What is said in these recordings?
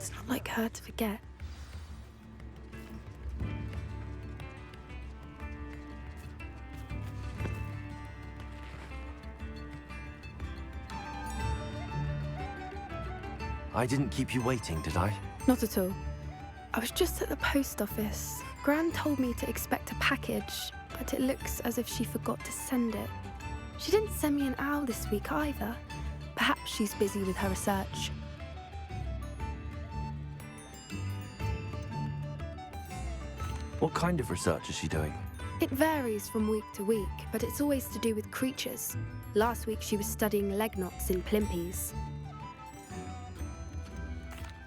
It's not like her to forget. I didn't keep you waiting, did I? Not at all. I was just at the post office. Gran told me to expect a package, but it looks as if she forgot to send it. She didn't send me an owl this week either. Perhaps she's busy with her research. What kind of research is she doing? It varies from week to week, but it's always to do with creatures. Last week she was studying leg knots in plimpies.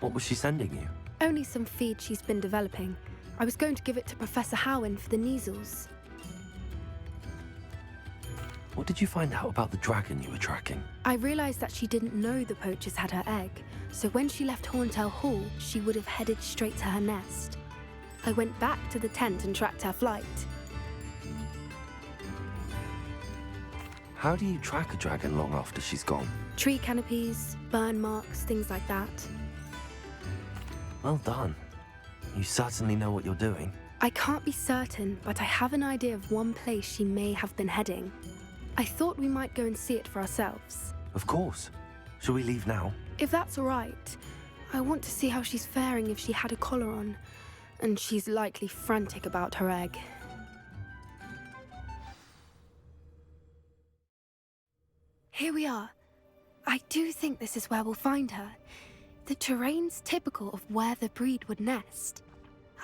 What was she sending you? Only some feed she's been developing. I was going to give it to Professor Howen for the measles. What did you find out about the dragon you were tracking? I realised that she didn't know the poachers had her egg, so when she left Horntail Hall, she would have headed straight to her nest. I went back to the tent and tracked her flight. How do you track a dragon long after she's gone? Tree canopies, burn marks, things like that. Well done. You certainly know what you're doing. I can't be certain, but I have an idea of one place she may have been heading. I thought we might go and see it for ourselves. Of course. Shall we leave now? If that's all right. I want to see how she's faring if she had a collar on. And she's likely frantic about her egg. Here we are. I do think this is where we'll find her. The terrain's typical of where the breed would nest.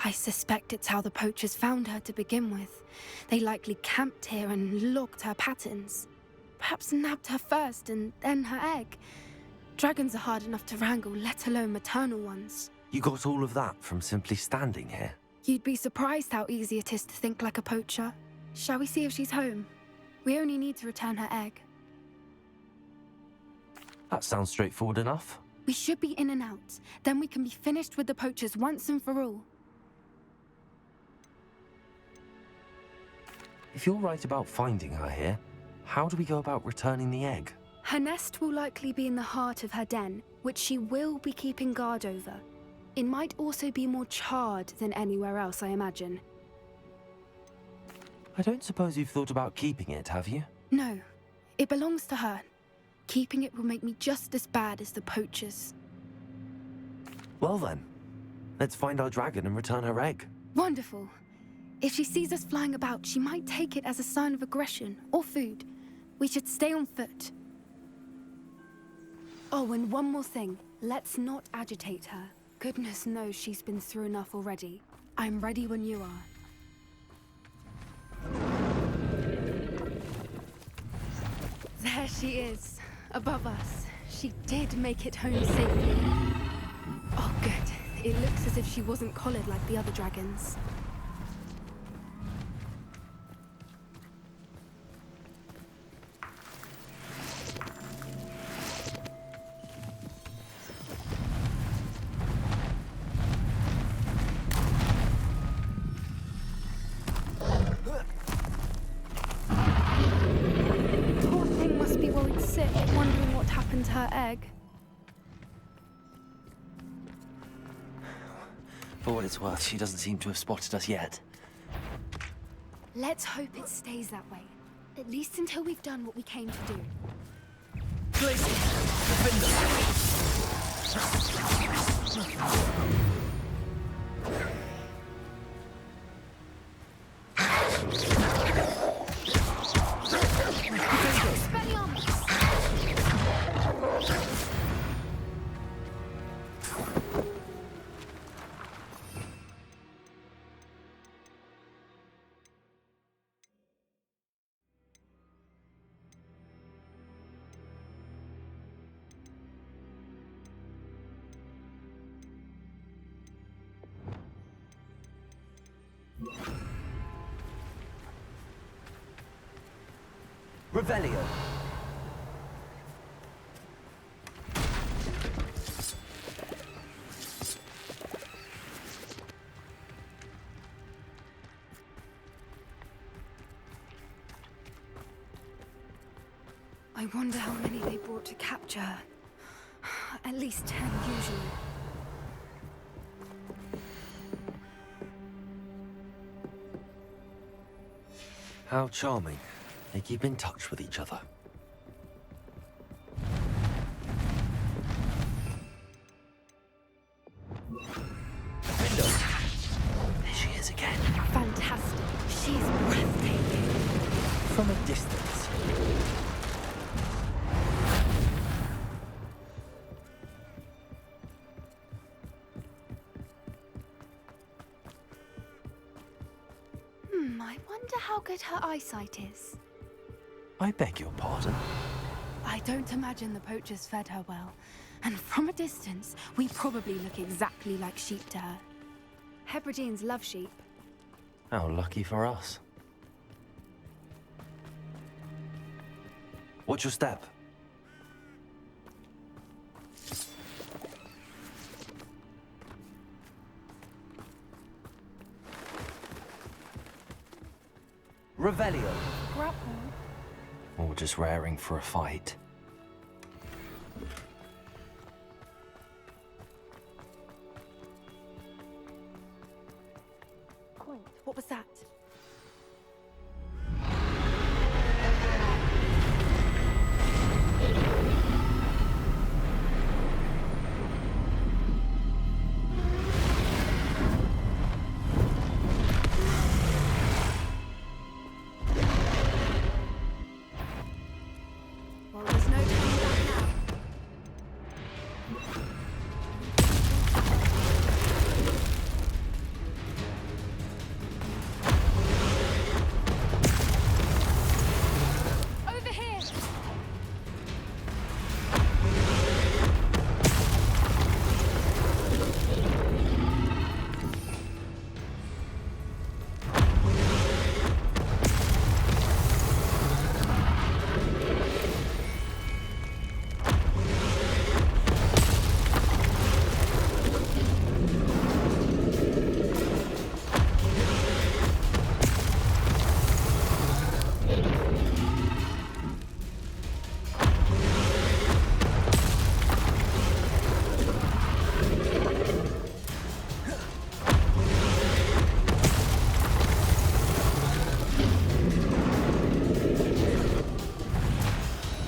I suspect it's how the poachers found her to begin with. They likely camped here and logged her patterns. Perhaps nabbed her first and then her egg. Dragons are hard enough to wrangle, let alone maternal ones. You got all of that from simply standing here? You'd be surprised how easy it is to think like a poacher. Shall we see if she's home? We only need to return her egg. That sounds straightforward enough. We should be in and out. Then we can be finished with the poachers once and for all. If you're right about finding her here, how do we go about returning the egg? Her nest will likely be in the heart of her den, which she will be keeping guard over. It might also be more charred than anywhere else, I imagine. I don't suppose you've thought about keeping it, have you? No. It belongs to her. Keeping it will make me just as bad as the poachers. Well then, let's find our dragon and return her egg. Wonderful. If she sees us flying about, she might take it as a sign of aggression or food. We should stay on foot. Oh, and one more thing. Let's not agitate her. Goodness knows she's been through enough already. I'm ready when you are. There she is, above us. She did make it home safely. Oh, good. It looks as if she wasn't collared like the other dragons. Wondering what happened to her egg. For what it's worth, she doesn't seem to have spotted us yet. Let's hope it stays that way. At least until we've done what we came to do. Revelio. I wonder how many they brought to capture her. At least 10 usually. How charming. They keep in touch with each other. Window. There she is again. Fantastic. She's breathtaking. From a distance. I wonder how good her eyesight is. I beg your pardon. I don't imagine the poachers fed her well. And from a distance, we probably look exactly like sheep to her. Hebrideans love sheep. How lucky for us. Watch your step. Revelio. Grapple. Or just raring for a fight. What was that? Well, there's no turning back now. Over here!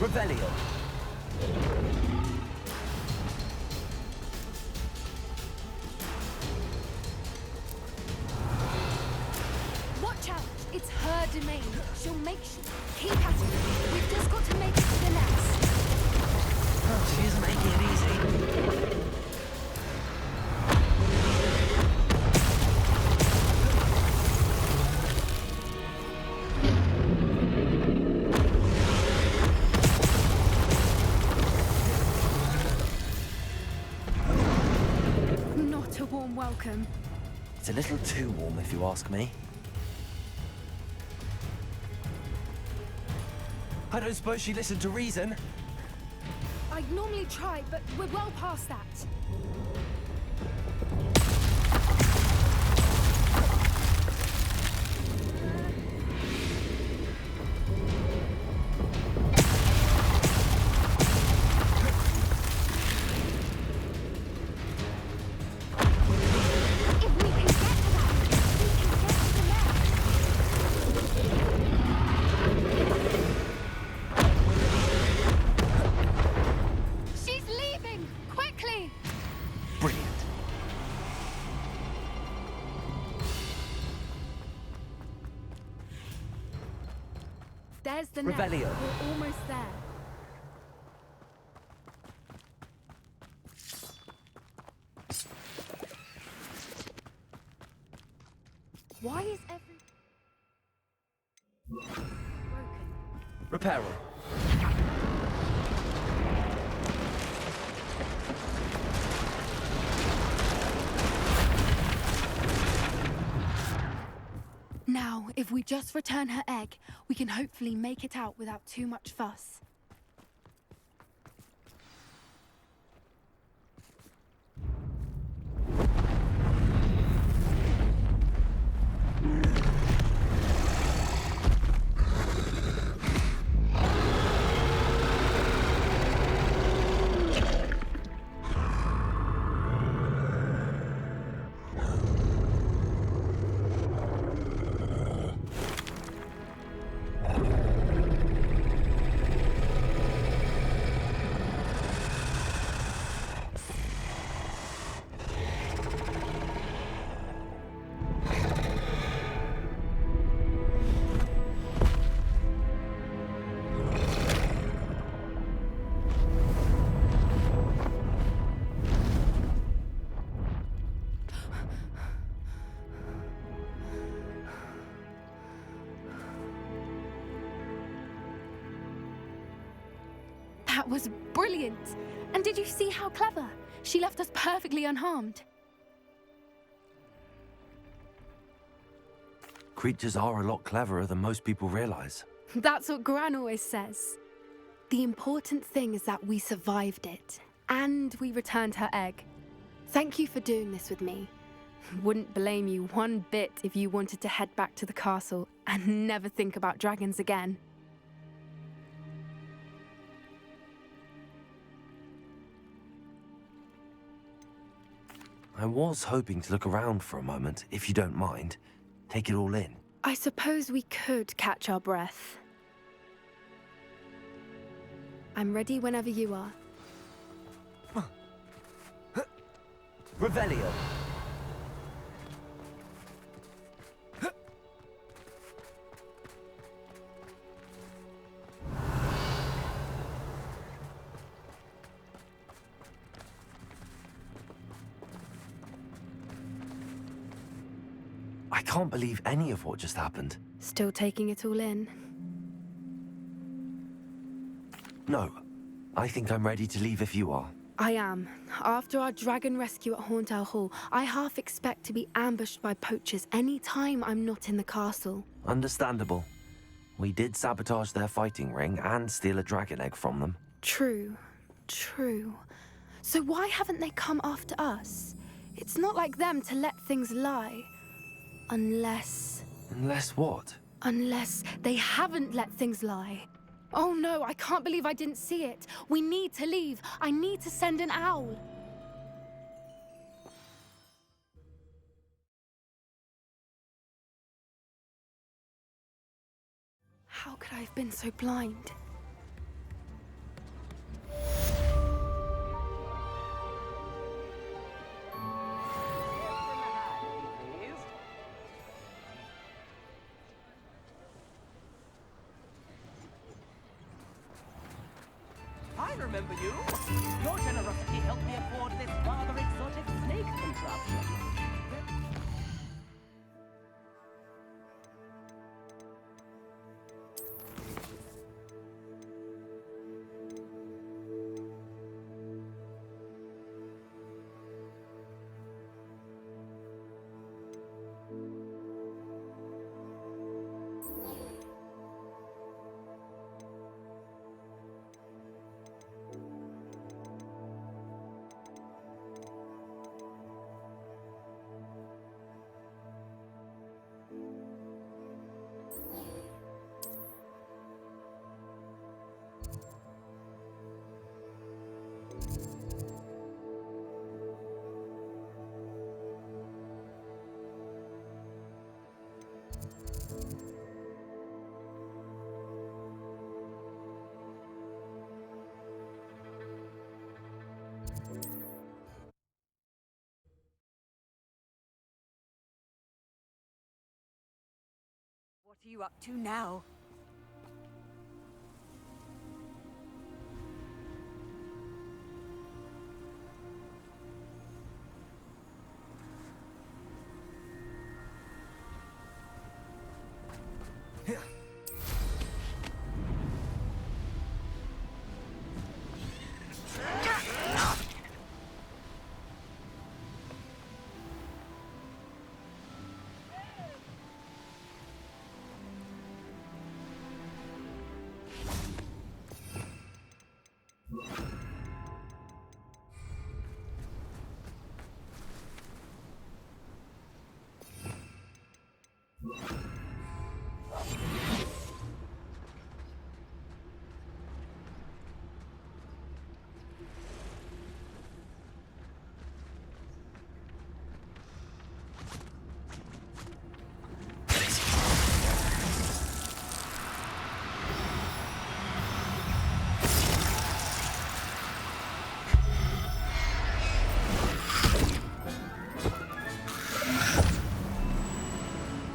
Revelio. Watch out! It's her domain. She'll make keep at it. We've just got to make it to the nest. Oh, she isn't making it easy. Not a warm welcome. It's a little too warm, if you ask me. I don't suppose she listened to reason. I'd normally try, but we're well past that. If we can get to that, we can get to the nest. She's leaving! Quickly! Brilliant. There's the nest. Revelio. We're almost there. Why is every broken? Reparo. Now, if we just return her egg, we can hopefully make it out without too much fuss. That was brilliant. And did you see how clever? She left us perfectly unharmed. Creatures are a lot cleverer than most people realize. That's what Gran always says. The important thing is that we survived it, and we returned her egg. Thank you for doing this with me. Wouldn't blame you one bit if you wanted to head back to the castle and never think about dragons again. I was hoping to look around for a moment, if you don't mind. Take it all in. I suppose we could catch our breath. I'm ready whenever you are. Revelio. I can't believe any of what just happened. Still taking it all in? No. I think I'm ready to leave if you are. I am. After our dragon rescue at Hauntow Hall, I half expect to be ambushed by poachers any time I'm not in the castle. Understandable. We did sabotage their fighting ring and steal a dragon egg from them. True. So why haven't they come after us? It's not like them to let things lie. Unless what? Unless they haven't let things lie. Oh no, I can't believe I didn't see it. We need to leave. I need to send an owl. How could I have been so blind? I remember you. Your generosity helped me afford this rather exotic snake contraption. What are you up to now?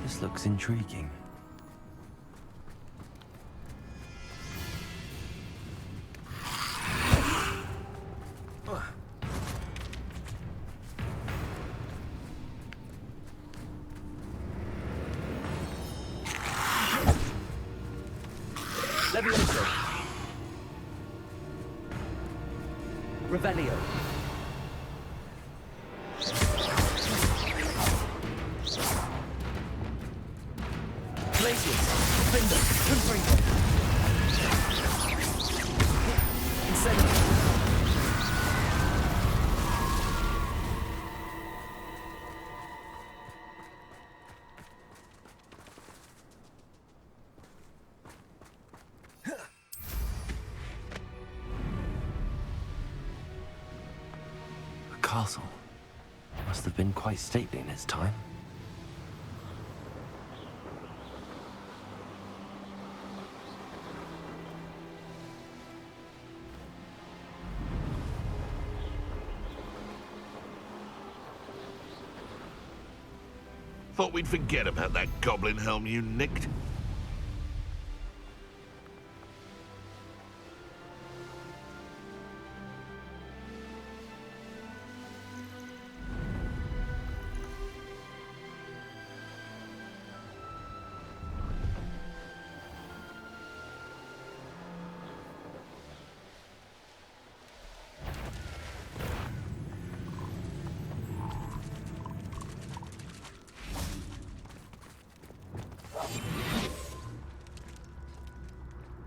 This looks intriguing. Revelio. Glacius! Defender! Confringo! Incendio! The castle must have been quite stately in its time. Thought we'd forget about that goblin helm you nicked.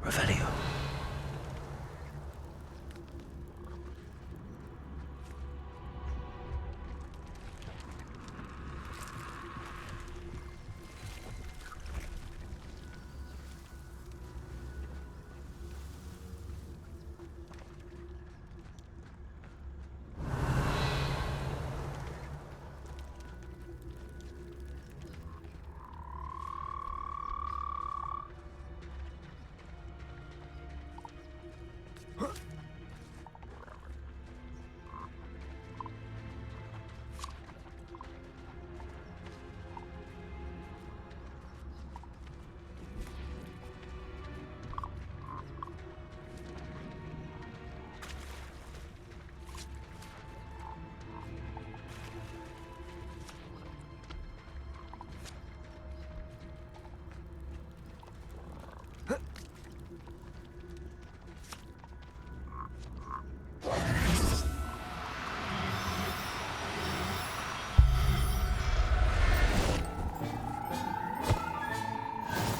Revelio.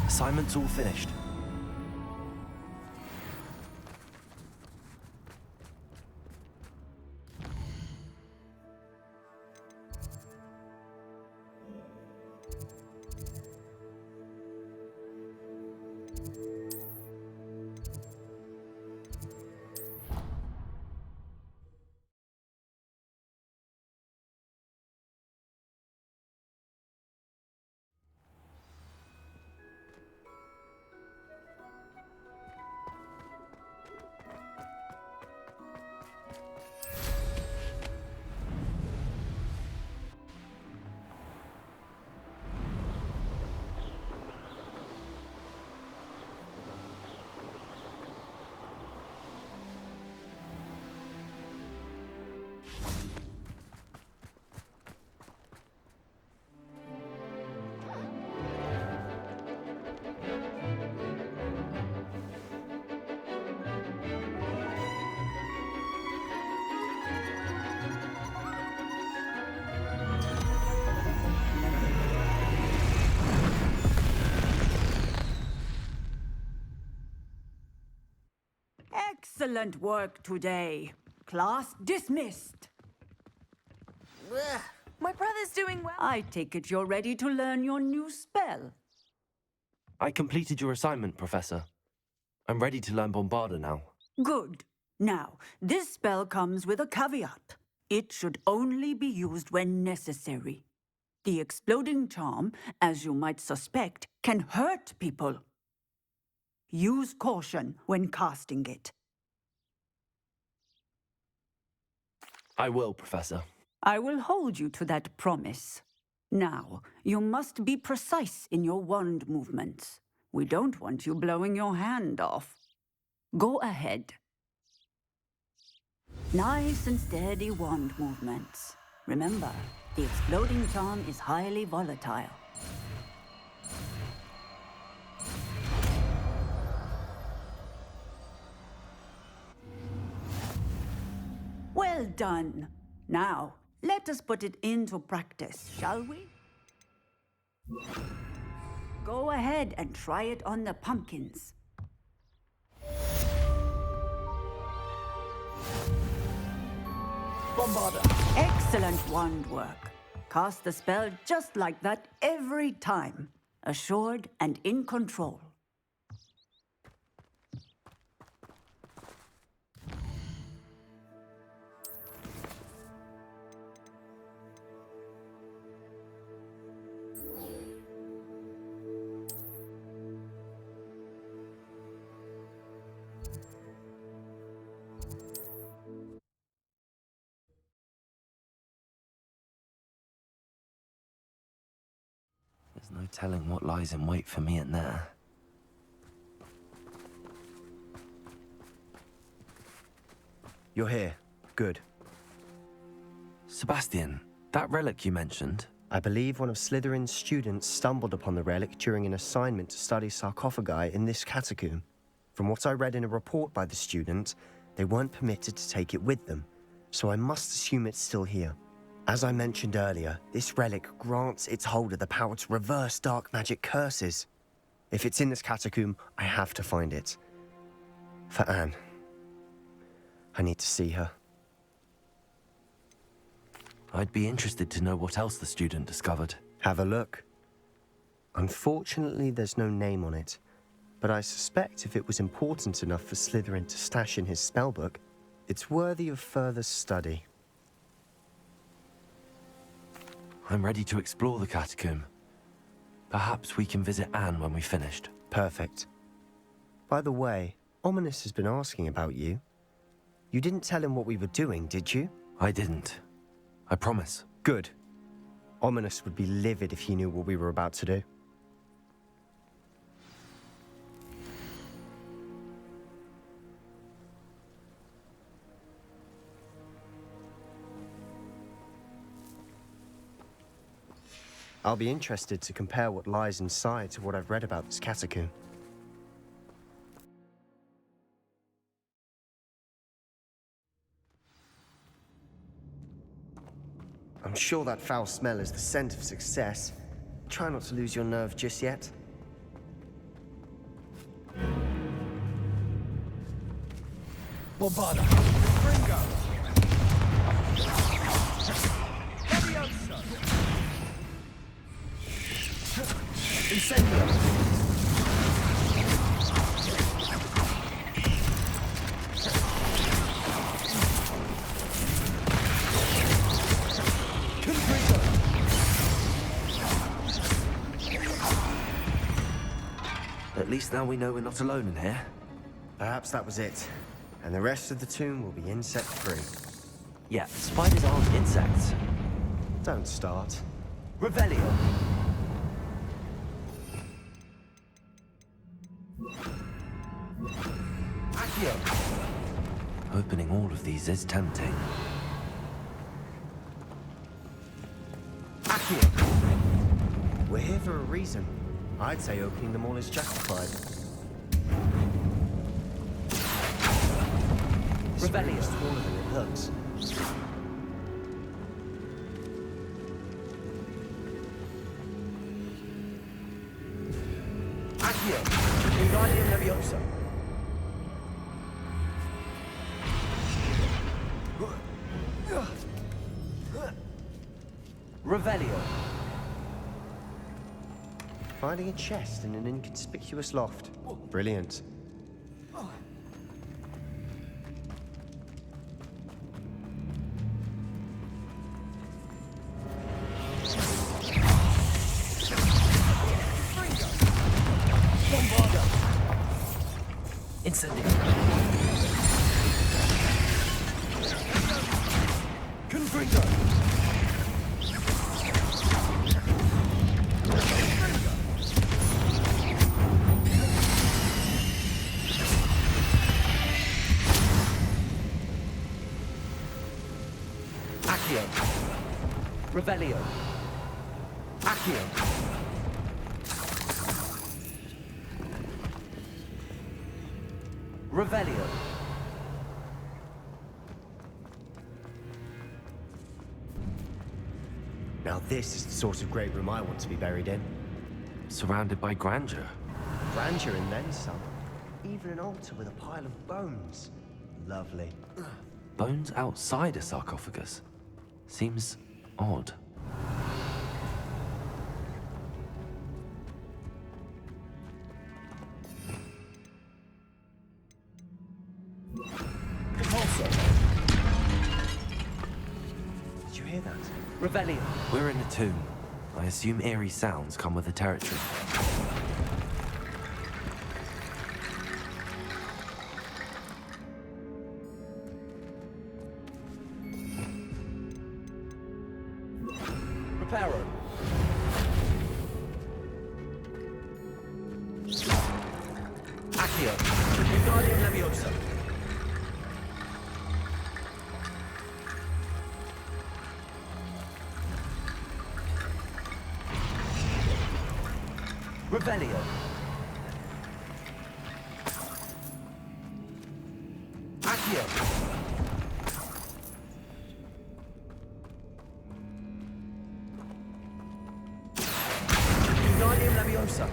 Assignment's all finished. Excellent work today. Class dismissed. My brother's doing well. I take it you're ready to learn your new spell. I completed your assignment, Professor. I'm ready to learn Bombarda now. Good. Now, this spell comes with a caveat. It should only be used when necessary. The exploding charm, as you might suspect, can hurt people. Use caution when casting it. I will, Professor. I will hold you to that promise. Now, you must be precise in your wand movements. We don't want you blowing your hand off. Go ahead. Nice and steady wand movements. Remember, the exploding charm is highly volatile. Well done. Now, let us put it into practice, shall we? Go ahead and try it on the pumpkins. Bombarda! Excellent wand work. Cast the spell just like that every time. Assured and in control. There's no telling what lies in wait for me in there. You're here. Good. Sebastian, that relic you mentioned, I believe one of Slytherin's students stumbled upon the relic during an assignment to study sarcophagi in this catacomb. From what I read in a report by the student, they weren't permitted to take it with them, so I must assume it's still here. As I mentioned earlier, this relic grants its holder the power to reverse dark magic curses. If it's in this catacomb, I have to find it. For Anne. I need to see her. I'd be interested to know what else the student discovered. Have a look. Unfortunately, there's no name on it, but I suspect if it was important enough for Slytherin to stash in his spellbook, it's worthy of further study. I'm ready to explore the catacomb. Perhaps we can visit Anne when we've finished. Perfect. By the way, Ominous has been asking about you. You didn't tell him what we were doing, did you? I didn't. I promise. Good. Ominous would be livid if he knew what we were about to do. I'll be interested to compare what lies inside to what I've read about this catacomb. I'm sure that foul smell is the scent of success. Try not to lose your nerve just yet. Bombarda! Ringo! Leviosa! Incendio! At least now we know we're not alone in here. Perhaps that was it. And the rest of the tomb will be insect-free. Yeah, spiders aren't insects. Don't start. Revelio. Accio! Opening all of these is tempting. Accio! We're here for a reason. I'd say opening them all is justified. This ring is smaller than it looks. Accio! Wingardium Leviosa! Revelio! Finding a chest in an inconspicuous loft. Brilliant. Bombarda! Incendio! Confringo! Accio! Revelio! Accio! Revelio! Now this is the sort of great room I want to be buried in. Surrounded by grandeur. Grandeur and then some. Even an altar with a pile of bones. Lovely. Bones outside a sarcophagus. Seems odd. Did you hear that? Revelio. We're in a tomb. I assume eerie sounds come with the territory. Reparo. Accio. Wingardium Leviosa. Revelio. Accio. Wingardium Leviosa.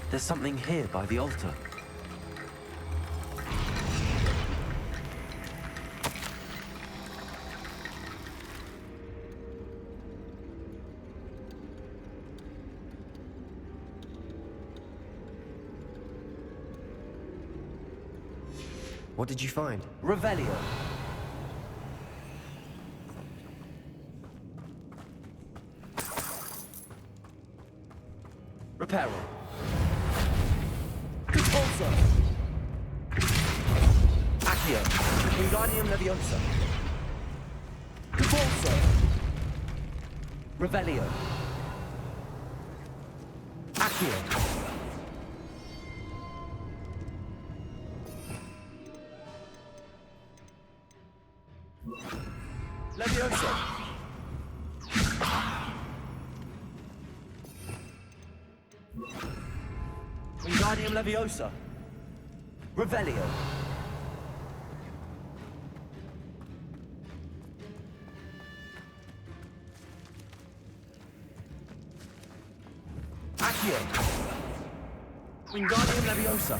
There's something here by the altar. What did you find? Revelio. Reparo. Repulsor. Accio. Wingardium Leviosa. Repulsor. Revelio. Accio. Leviosa. Wingardium Leviosa. Revelio. Accio. Wingardium Leviosa.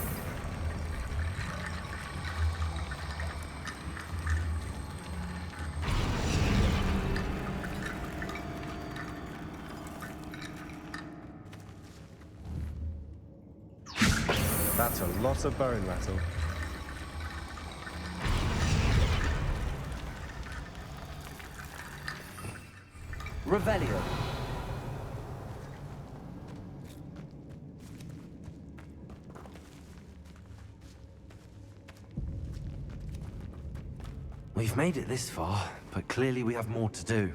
That's a lot of bone rattle. Revelio. We've made it this far, but clearly we have more to do.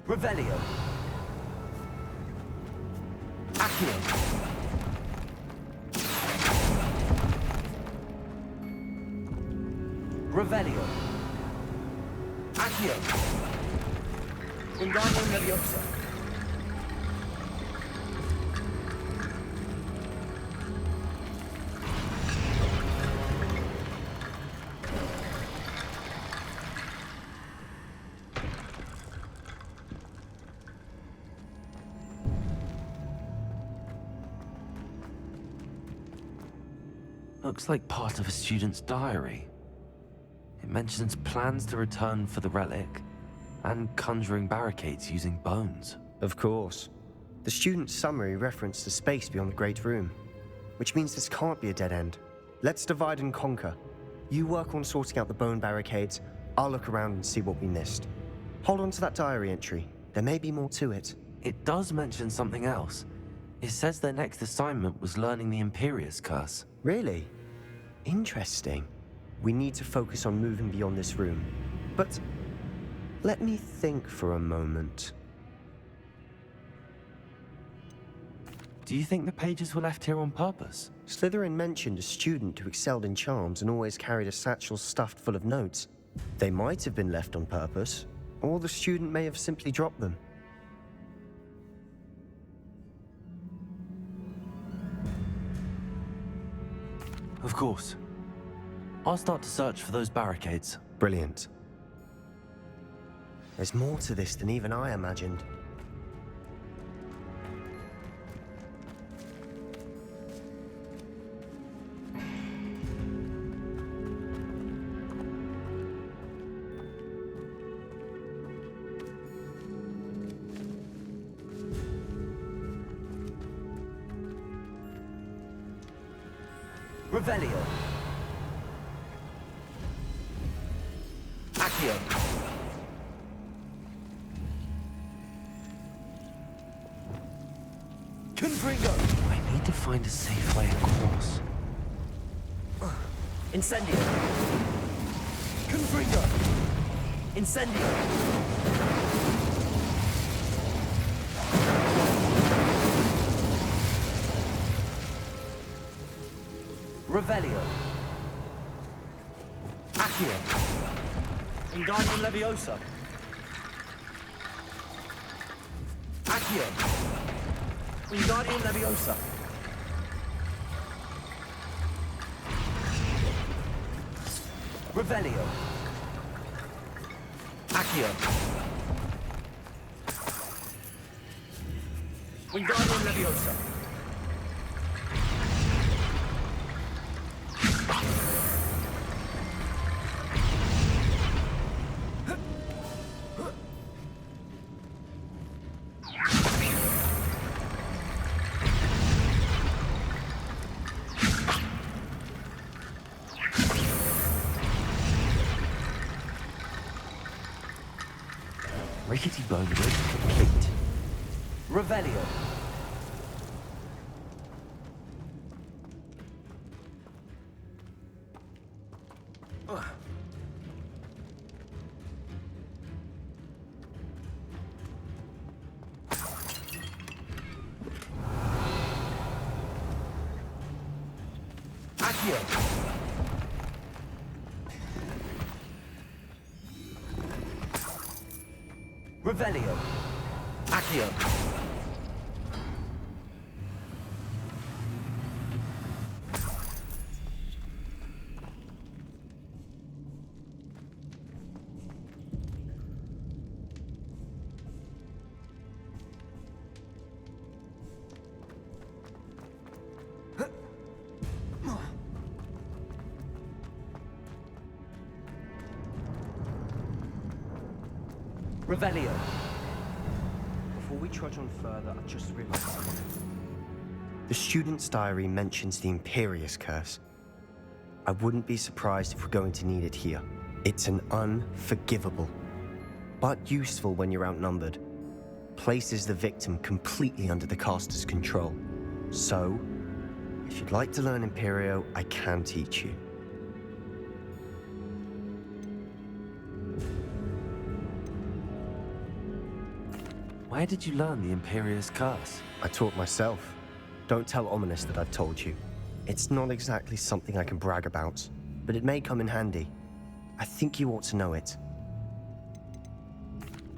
Revelio. Accio. Revelio. Accio. Wingardium Leviosa. Looks like part of a student's diary. It mentions plans to return for the relic and conjuring barricades using bones. Of course. The student's summary referenced the space beyond the Great Room, which means this can't be a dead end. Let's divide and conquer. You work on sorting out the bone barricades, I'll look around and see what we missed. Hold on to that diary entry. There may be more to it. It does mention something else. It says their next assignment was learning the Imperius Curse. Really? Interesting. We need to focus on moving beyond this room. But let me think for a moment. Do you think the pages were left here on purpose? Slytherin mentioned a student who excelled in charms and always carried a satchel stuffed full of notes. They might have been left on purpose, or the student may have simply dropped them. Of course. I'll start to search for those barricades. Brilliant. There's more to this than even I imagined. Revelio. Accio. Confringo. I need to find a safe way across. Incendio. Confringo. Incendio. Revelio. Accio. Wingardium Leviosa. Accio. Wingardium Leviosa. Revelio. Accio. Wingardium Leviosa. Rickety Bone Wood complete. Revelio. Accio. Revelio. Accio. Revelio. Before we trudge on further, I've just realized something. The student's diary mentions the Imperious Curse. I wouldn't be surprised if we're going to need it here. It's an unforgivable, but useful when you're outnumbered. Places the victim completely under the caster's control. So, if you'd like to learn Imperio, I can teach you. Where did you learn the Imperious Curse? I taught myself. Don't tell Ominous that I've told you. It's not exactly something I can brag about, but it may come in handy. I think you ought to know it.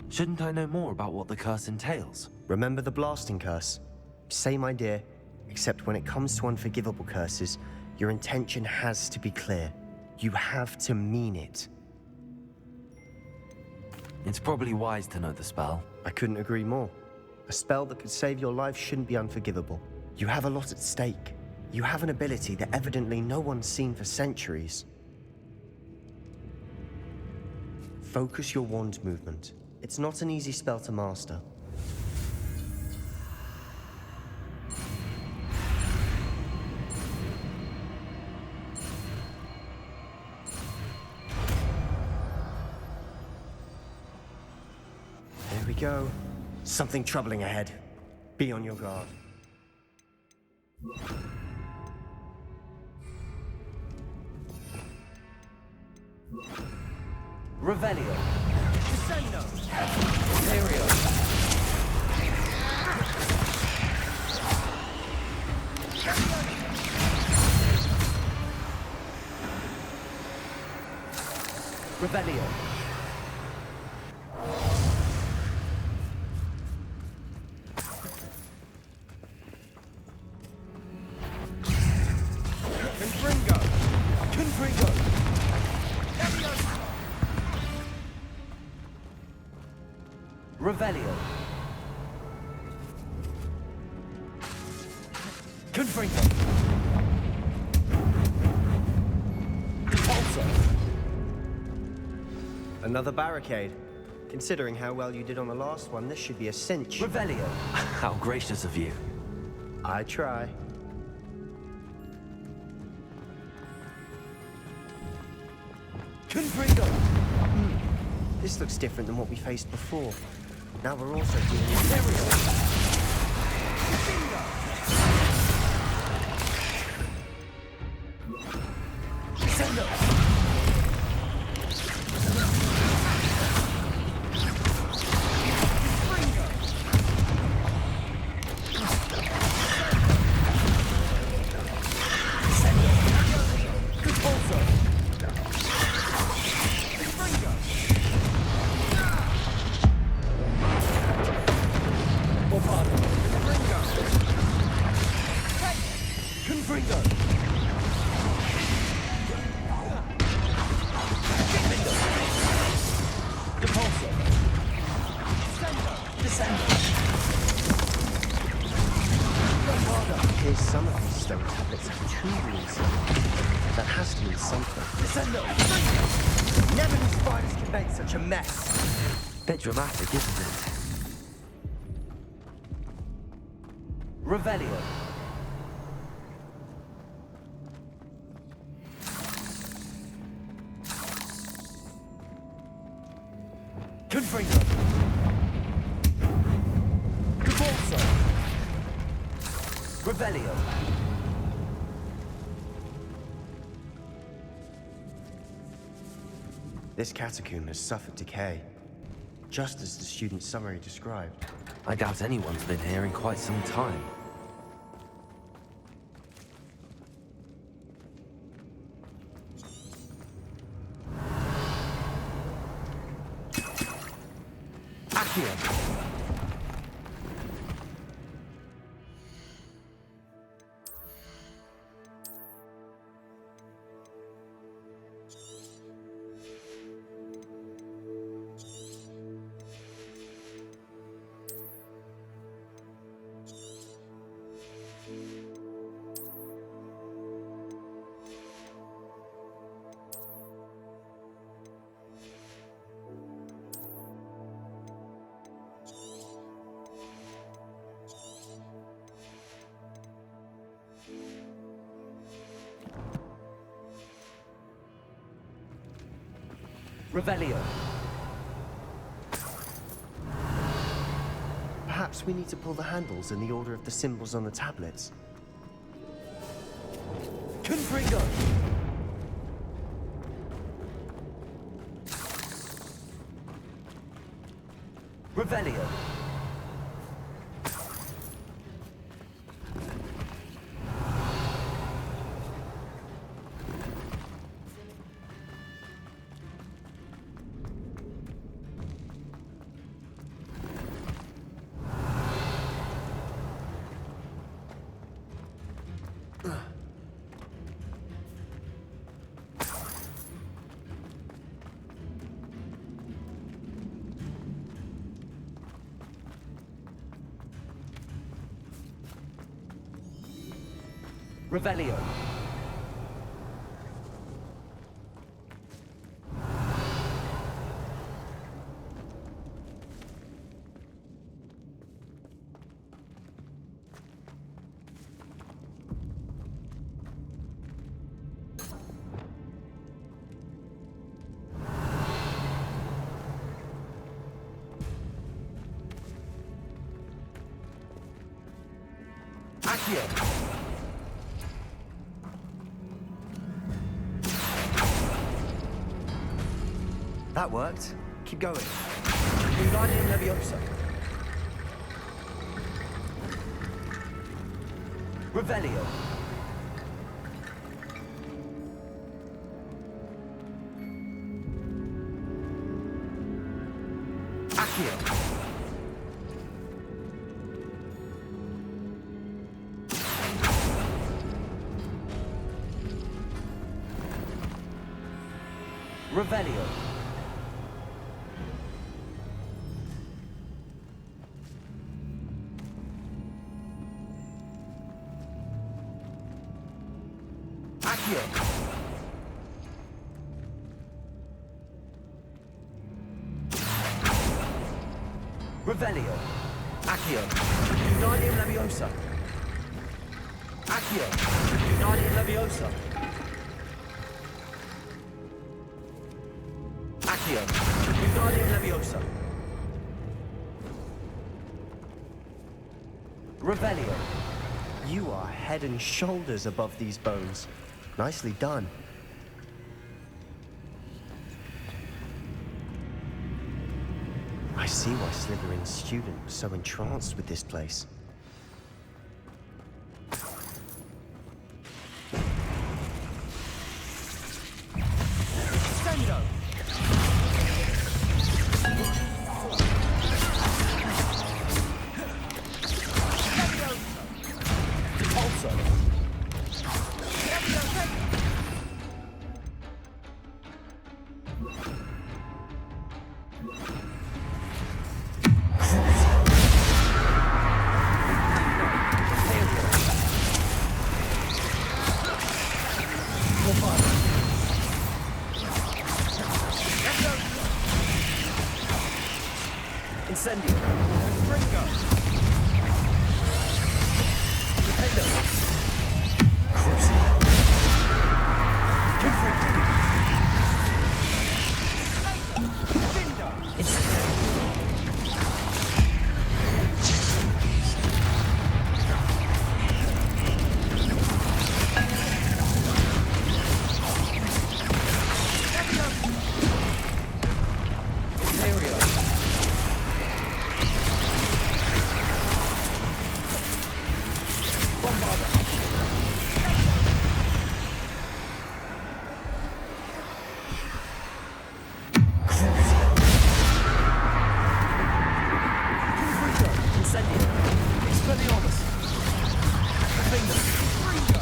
Shouldn't I know more about what the curse entails? Remember the blasting curse? Same idea, except when it comes to unforgivable curses, your intention has to be clear. You have to mean it. It's probably wise to know the spell. I couldn't agree more. A spell that could save your life shouldn't be unforgivable. You have a lot at stake. You have an ability that evidently no one's seen for centuries. Focus your wand movement. It's not an easy spell to master. There we go. Something troubling ahead. Be on your guard. Revelio. Descendo. Imperio. Revelio. Confringo. Confringo. Revelio. Confringo. Repulsor. Another barricade. Considering how well you did on the last one, this should be a cinch. Revelio. How gracious of you. I try. Confringo. This looks different than what we faced before. Now we're also dealing with... Here's some of these stone tablets have two runes. That has to mean something. Never knew spiders could make such a mess. Bit dramatic, isn't it? Revelio. Confringo. Repulsor. Revelio. This catacomb has suffered decay, just as the student's summary described. I doubt anyone's been here in quite some time. Accio. Revelio. Perhaps we need to pull the handles in the order of the symbols on the tablets. Confringo. Revelio. Revelio. Accio. That worked. Keep going. Wingardium Leviosa. Revelio. Revelio. Accio. Revelio. Accio. Guardian Leviosa. Accio. Guardian Leviosa. Accio. Guardian Leviosa. Revelio. You are head and shoulders above these bones. Nicely done. I see why Slytherin's student was so entranced with this place. Sendo. Also. Incendio. Ringo. Dependo. Cruising. Confringo. Vindo. Incendio. Imperio. Bombarda. Confringo. Incendio. Expelliarmus. Vindo. Ringo.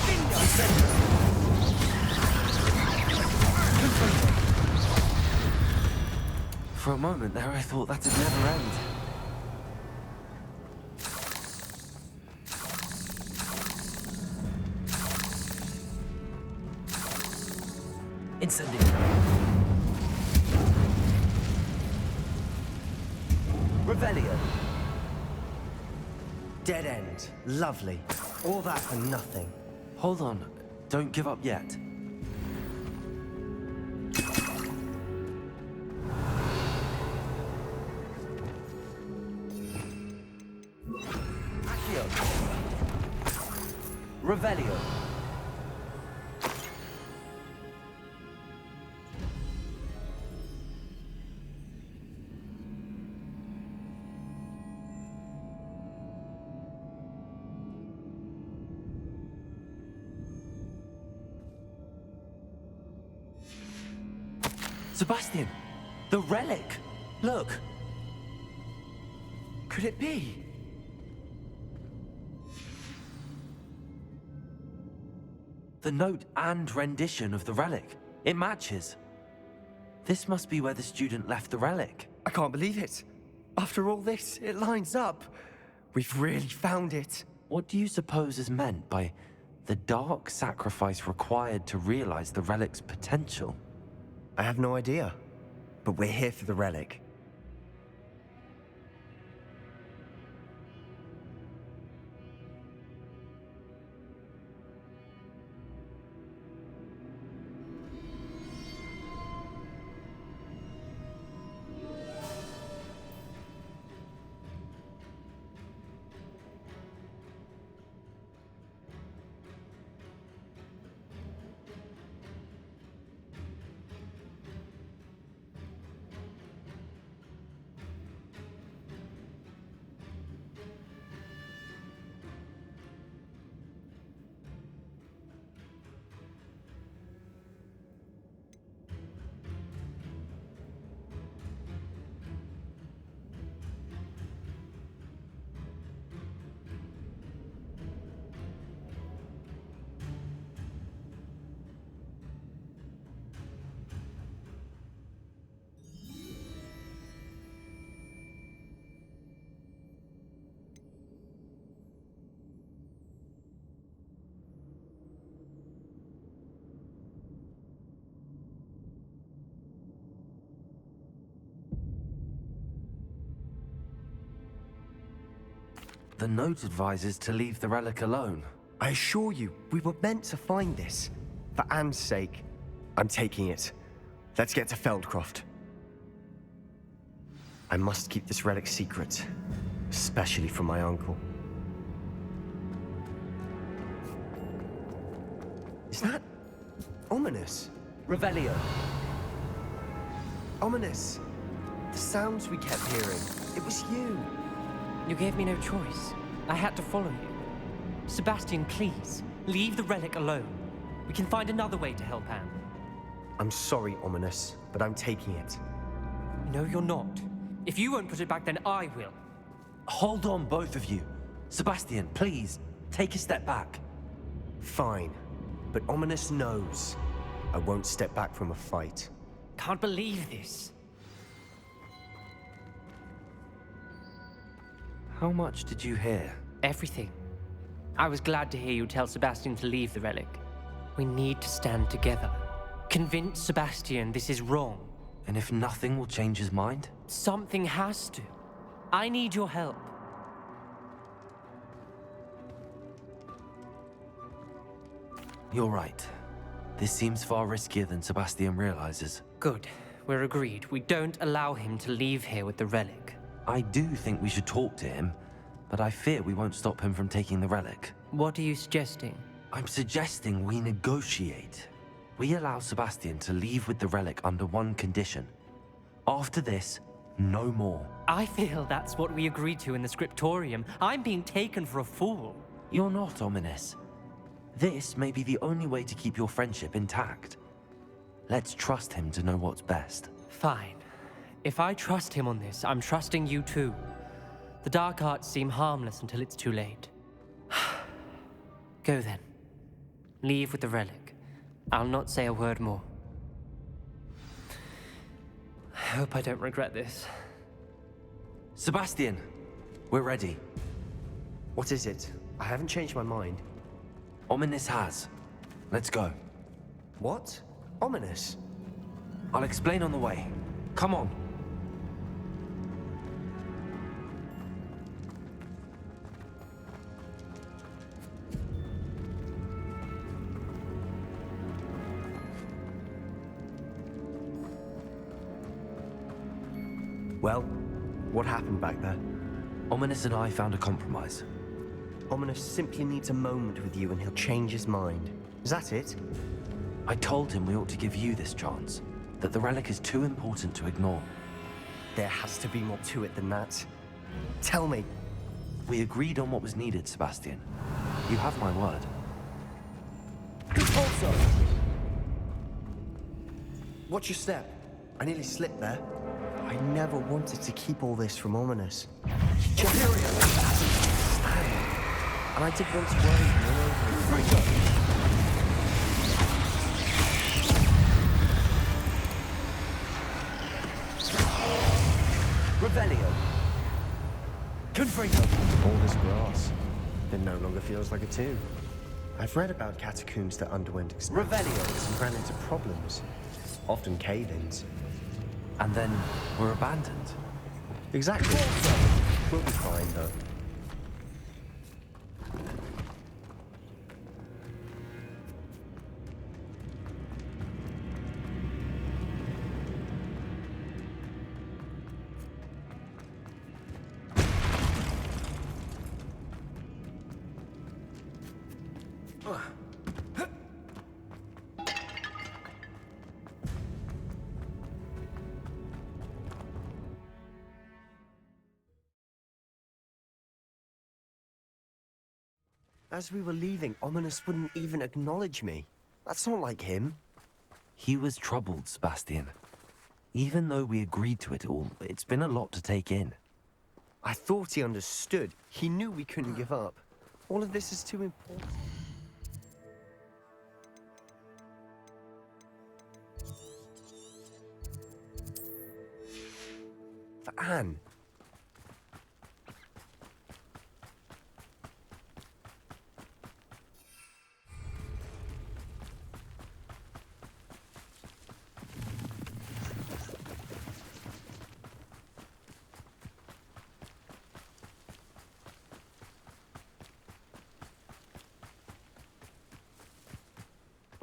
Vindo. Incendio. Confringo. For a moment there, I thought that'd never end. Incendio. Revelio. Dead end. Lovely. All that for nothing. Hold on, don't give up yet. Accio. Revelio. Sebastian! The relic! Look! Could it be? The note and rendition of the relic. It matches. This must be where the student left the relic. I can't believe it. After all this, it lines up. We've really found it. What do you suppose is meant by the dark sacrifice required to realize the relic's potential? I have no idea. But we're here for the relic. The note advises to leave the relic alone. I assure you, we were meant to find this. For Anne's sake, I'm taking it. Let's get to Feldcroft. I must keep this relic secret, especially from my uncle. Is that ominous? Revelio. Ominous. The sounds we kept hearing. It was you. You gave me no choice. I had to follow you. Sebastian, please, leave the relic alone. We can find another way to help Anne. I'm sorry, Ominous, but I'm taking it. No, you're not. If you won't put it back, then I will. Hold on, both of you. Sebastian, please, take a step back. Fine, but Ominous knows I won't step back from a fight. Can't believe this. How much did you hear? Everything. I was glad to hear you tell Sebastian to leave the relic. We need to stand together. Convince Sebastian this is wrong. And if nothing will change his mind? Something has to. I need your help. You're right. This seems far riskier than Sebastian realizes. Good. We're agreed. We don't allow him to leave here with the relic. I do think we should talk to him, but I fear we won't stop him from taking the relic. What are you suggesting? I'm suggesting we negotiate. We allow Sebastian to leave with the relic under one condition. After this, no more. I feel that's what we agreed to in the scriptorium. I'm being taken for a fool. You're not, Ominous. This may be the only way to keep your friendship intact. Let's trust him to know what's best. Fine. If I trust him on this, I'm trusting you too. The dark arts seem harmless until it's too late. Go then. Leave with the relic. I'll not say a word more. I hope I don't regret this. Sebastian, we're ready. What is it? I haven't changed my mind. Ominous has. Let's go. What? Ominous? I'll explain on the way. Come on. Well, what happened back there? Ominous and I found a compromise. Ominous simply needs a moment with you and he'll change his mind. Is that it? I told him we ought to give you this chance, that the relic is too important to ignore. There has to be more to it than that. Tell me. We agreed on what was needed, Sebastian. You have my word. Also! Watch your step. I nearly slipped there. I never wanted to keep all this from Ominous. And I didn't want to worry more over it. Revelio. Confringo. All this grass. It no longer feels like a tomb. I've read about catacombs that underwent experiments and ran into problems. Often cave-ins. And then we're abandoned. Exactly. We'll be fine, though. As we were leaving, Ominous wouldn't even acknowledge me. That's not like him. He was troubled, Sebastian. Even though we agreed to it all, it's been a lot to take in. I thought he understood. He knew we couldn't give up. All of this is too important. For Anne.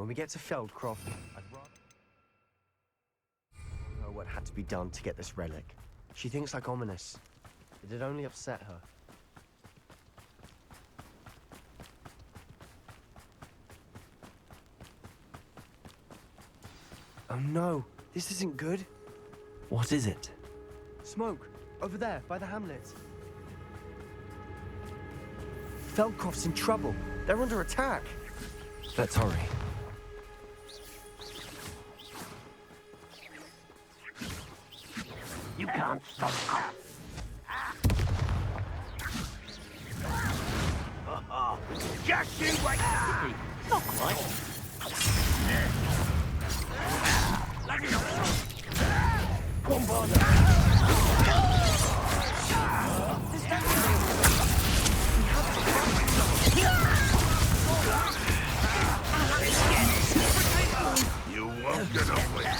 When we get to Feldcroft, I'd rather know what had to be done to get this relic. She thinks like ominous. It'd only upset her. Oh no, this isn't good. What is it? Smoke, over there, by the hamlet. Feldcroft's in trouble. They're under attack. Let's hurry. You can't stop us. Just you wait. Not quite. One You won't get away.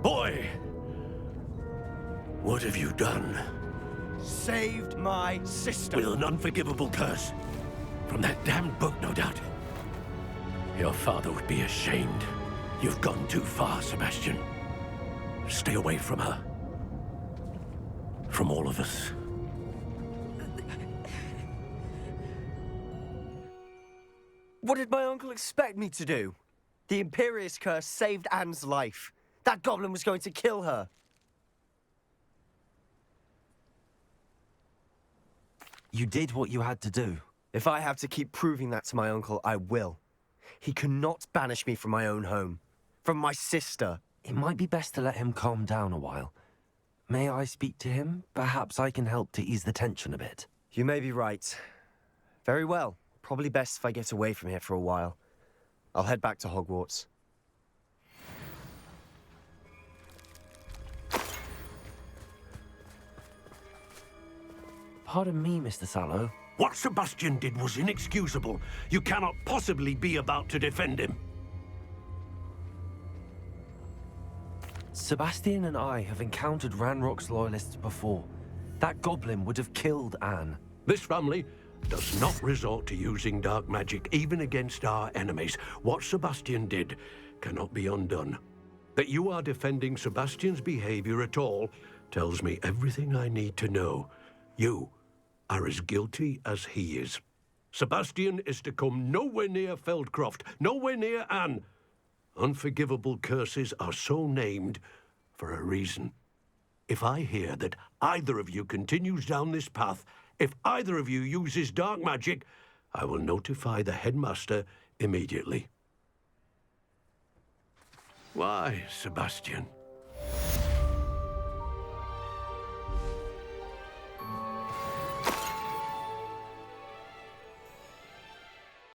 Boy! What have you done? Saved my sister. With an unforgivable curse. From that damned book, no doubt. Your father would be ashamed. You've gone too far, Sebastian. Stay away from her. From all of us. What did my uncle expect me to do? The Imperious curse saved Anne's life. That goblin was going to kill her. You did what you had to do. If I have to keep proving that to my uncle, I will. He cannot banish me from my own home. From my sister. It might be best to let him calm down a while. May I speak to him? Perhaps I can help to ease the tension a bit. You may be right. Very well. Probably best if I get away from here for a while. I'll head back to Hogwarts. Pardon me, Mr. Sallow. What Sebastian did was inexcusable. You cannot possibly be about to defend him. Sebastian and I have encountered Ranrock's loyalists before. That goblin would have killed Anne. This family does not resort to using dark magic, even against our enemies. What Sebastian did cannot be undone. That you are defending Sebastian's behavior at all tells me everything I need to know. You are as guilty as he is. Sebastian is to come nowhere near Feldcroft, nowhere near Anne. Unforgivable curses are so named for a reason. If I hear that either of you continues down this path, if either of you uses dark magic, I will notify the headmaster immediately. Why, Sebastian?